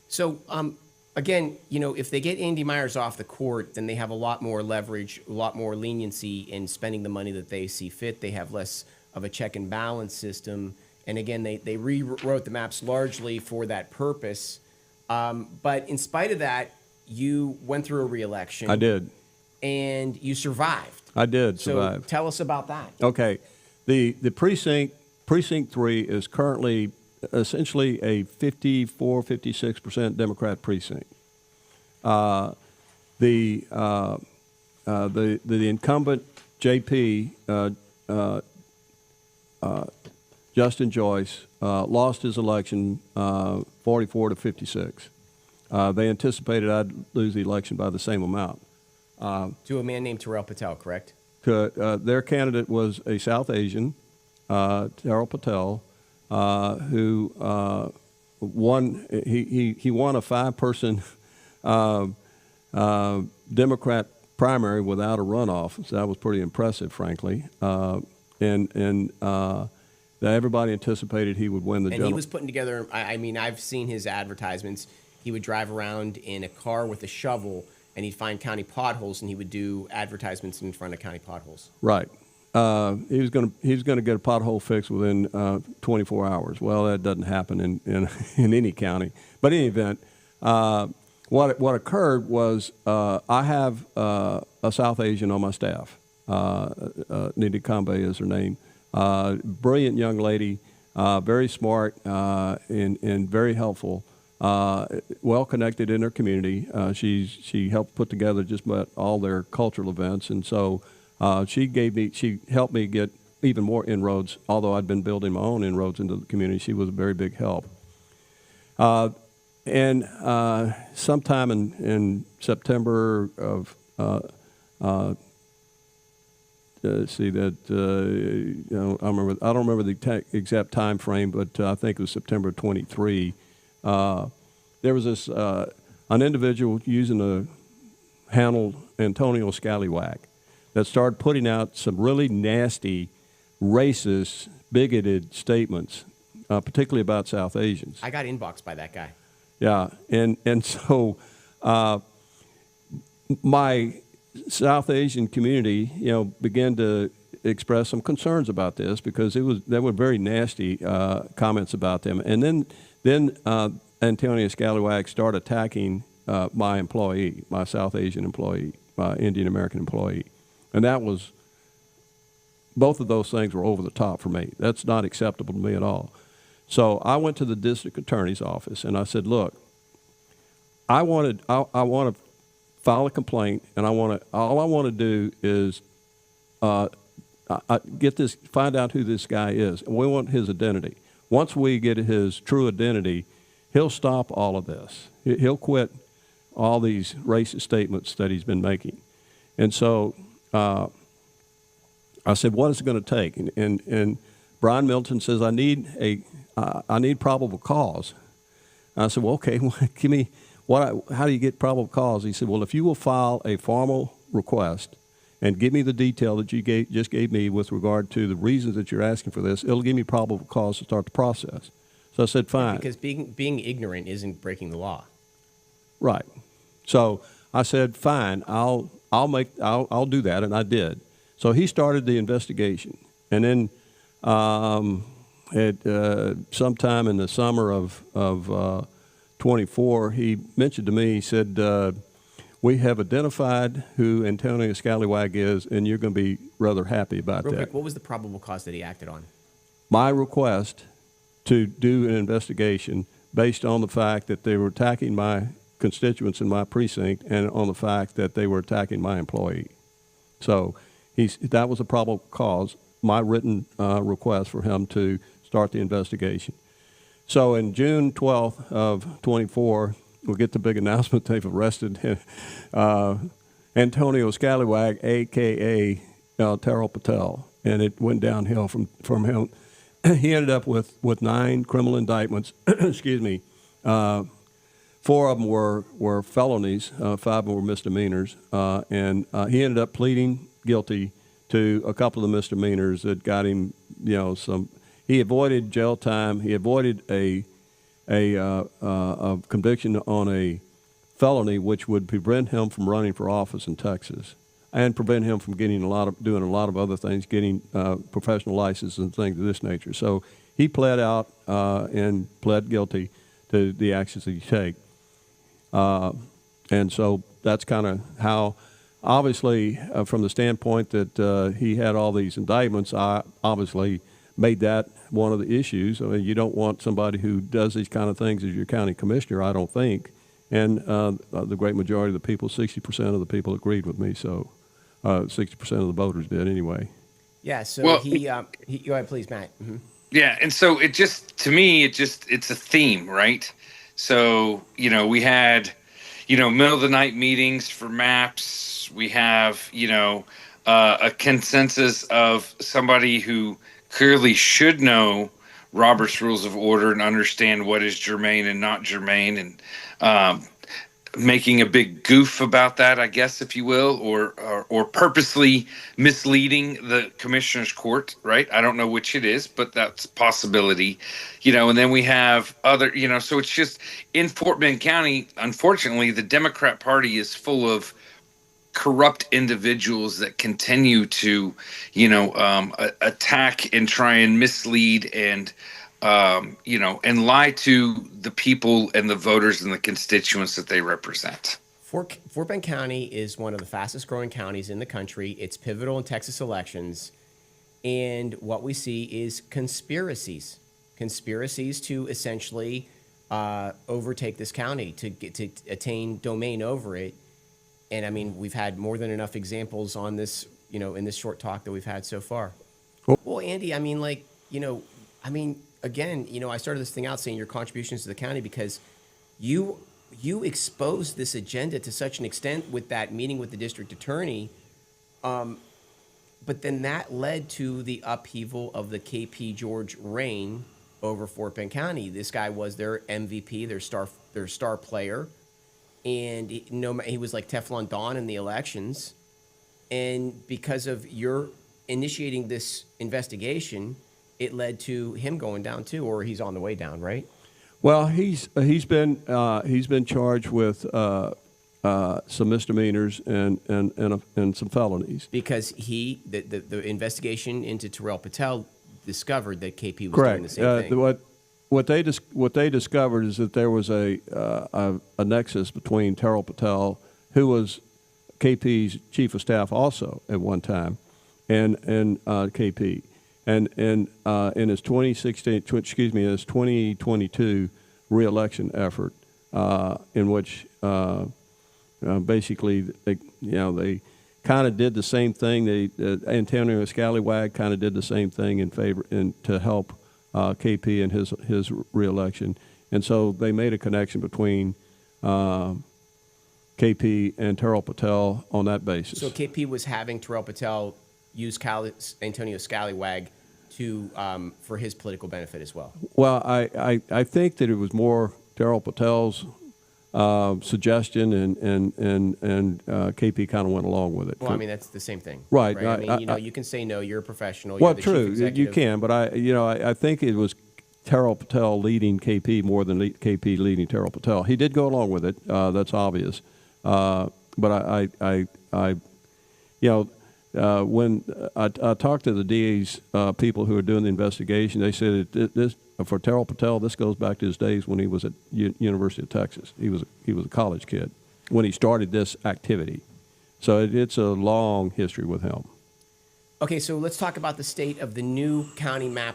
So, again, if they get Andy Myers off the court, then they have a lot more leverage, a lot more leniency in spending the money that they see fit. They have less of a check and balance system. And again, they rewrote the maps largely for that purpose. But in spite of that, you went through a reelection. I did. And you survived. I did survive. So tell us about that. Okay. The precinct 3 is currently essentially a 56% Democrat precinct. The incumbent JP Justin Joyce lost his election 44 to 56. They anticipated I'd lose the election by the same amount. To a man named Terrell Patel, correct? Their candidate was a South Asian, Terrell Patel, who won. He won a 5-person Democrat primary without a runoff. So that was pretty impressive, frankly. Everybody anticipated he would win the. And he was putting together. I mean, I've seen his advertisements. He would drive around in a car with a shovel, and he'd find county potholes, and he would do advertisements in front of county potholes. Right. He was going to get a pothole fixed within 24 hours. Well, that doesn't happen in any county. But in any event, what occurred was I have a South Asian on my staff. Nidhi Kambe is her name. Brilliant young lady, very smart and very helpful. Well connected in her community. She helped put together just about all their cultural events, and so she helped me get even more inroads. Although I'd been building my own inroads into the community, she was a very big help. And sometime in September of I don't remember the exact time frame, but I think it was September 23. There was this an individual using a handle Antonio Scallywag that started putting out some really nasty, racist, bigoted statements, particularly about South Asians. I got inboxed by that guy. Yeah, and so my South Asian community, began to express some concerns about this because there were very nasty comments about them, and then Antonio Scallywag started attacking my employee, my South Asian employee, my Indian American employee, and both of those things were over the top for me. That's not acceptable to me at all. So I went to the district attorney's office and I said, look, I want to file a complaint, and all I want to do is find out who this guy is, and we want his identity. Once we get his true identity, he'll stop all of this. He'll quit all these racist statements that he's been making. And so I said, what is it going to take? And Brian Milton says, I need probable cause. I said, well, okay, give me. How do you get probable cause? He said, well, if you will file a formal request and give me the detail that you just gave me with regard to the reasons that you're asking for this, it'll give me probable cause to start the process. So I said, fine. Because being ignorant isn't breaking the law. Right. So I said, fine, I'll do that, and I did. So he started the investigation, and then sometime in the summer of 24, he mentioned to me, he said, we have identified who Antonio Scallywag is, and you're going to be rather happy about that. Real quick, what was the probable cause that he acted on? My request to do an investigation based on the fact that they were attacking my constituents in my precinct and on the fact that they were attacking my employee. So that was a probable cause, my written request for him to start the investigation. So in June 12th of 24, we'll get the big announcement they've arrested Antonio Scallywag, a.k.a. Terrell Patel, and it went downhill from him. He ended up with 9 criminal indictments. Excuse me. 4 of them were felonies. 5 of them were misdemeanors. And he ended up pleading guilty to a couple of the misdemeanors that got him, He avoided jail time. He avoided a a conviction on a felony, which would prevent him from running for office in Texas, and prevent him from doing a lot of other things, getting professional licenses and things of this nature. So he pled out and pled guilty to the actions that he take. And so that's kind of how, obviously, from the standpoint that he had all these indictments, I obviously made that one of the issues. I mean, you don't want somebody who does these kind of things as your county commissioner, I don't think. And the great majority of the people, 60% of the people agreed with me. So 60% of the voters did anyway. Yeah. So Well, he go ahead, please, Matt. Mm-hmm. Yeah, and so it just, to me, it's a theme, right? So, we had, middle of the night meetings for maps. We have, a consensus of somebody who clearly should know Robert's Rules of Order and understand what is germane and not germane, and making a big goof about that, I guess, if you will, or purposely misleading the commissioner's court, right? I don't know which it is, but that's a possibility, and then we have other, so it's just in Fort Bend County, unfortunately, the Democrat Party is full of corrupt individuals that continue to, attack and try and mislead and and lie to the people and the voters and the constituents that they represent. Fort Bend County is one of the fastest growing counties in the country. It's pivotal in Texas elections. And what we see is conspiracies to essentially overtake this county, to attain domain over it. And I mean, we've had more than enough examples on this, in this short talk that we've had so far. Well, Andy, I mean, again, I started this thing out saying your contributions to the county because you exposed this agenda to such an extent with that meeting with the district attorney. But then that led to the upheaval of the KP George reign over Fort Bend County. This guy was their MVP, their star player. And he was like Teflon Don in the elections. And because of your initiating this investigation, it led to him going down too, or he's on the way down, right? Well, he's been charged with some misdemeanors and some felonies Because the investigation into Terrell Patel discovered that KP was Correct. doing the same thing. What they discovered is that there was a nexus between Terrell Patel, who was KP's chief of staff also at one time, and KP. And in his 2022 reelection effort, in which basically they kind of did the same thing. Antonio Scallywag kind of did the same thing to help KP in his reelection, and so they made a connection between KP and Terrell Patel on that basis. So KP was having Terrell Patel use Antonio Scallywag for his political benefit as well. Well, I think that it was more Terrell Patel's suggestion, and KP kind of went along with it. Well, I mean, that's the same thing, right? I mean, you can say no. You're a professional. Well, you're the chief true, executive. you can, but I think it was Terrell Patel leading KP more than KP leading Terrell Patel. He did go along with it. That's obvious. But when I talked to the DA's people who are doing the investigation, they said that this for Terrell Patel, this goes back to his days when he was at University of Texas. He was a college kid when he started this activity. So it's a long history with him. Okay, so let's talk about the state of the new county map